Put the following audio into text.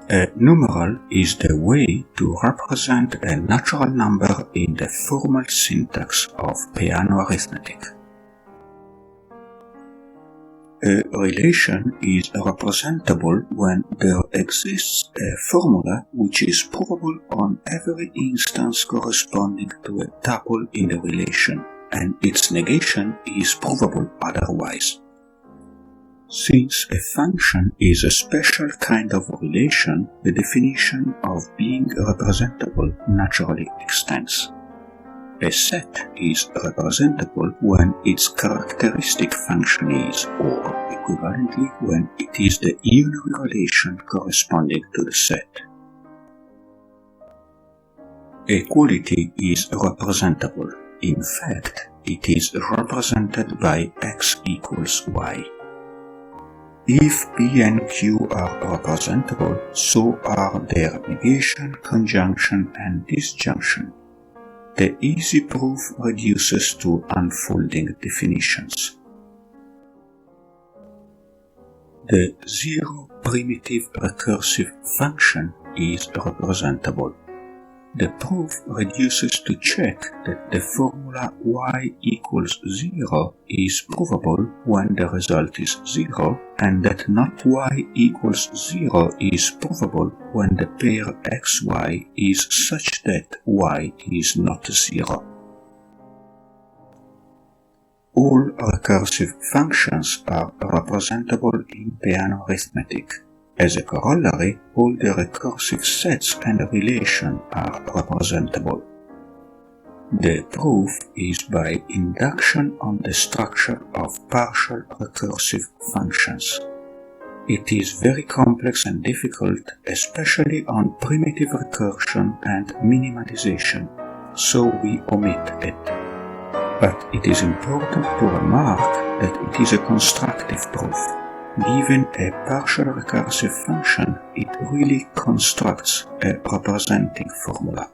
A numeral is the way to represent a natural number in the formal syntax of Peano arithmetic. A relation is representable when there exists a formula which is provable on every instance corresponding to a tuple in the relation, and its negation is provable otherwise. Since a function is a special kind of relation, the definition of being representable naturally extends. A set is representable when its characteristic function is, or equivalently when it is the unary relation corresponding to the set. A quality is representable. In fact, it is represented by x equals y. If P and Q are representable, so are their negation, conjunction, and disjunction. The easy proof reduces to unfolding definitions. The zero primitive recursive function is representable. The proof reduces to check that the formula y equals 0 is provable when the result is 0, and that not y equals 0 is provable when the pair xy is such that y is not 0. All recursive functions are representable in Peano arithmetic. As a corollary, all the recursive sets and relations are representable. The proof is by induction on the structure of partial recursive functions. It is very complex and difficult, especially on primitive recursion and minimalization, so we omit it. But it is important to remark that it is a constructive proof. Given a partial recursive function, it really constructs a representing formula.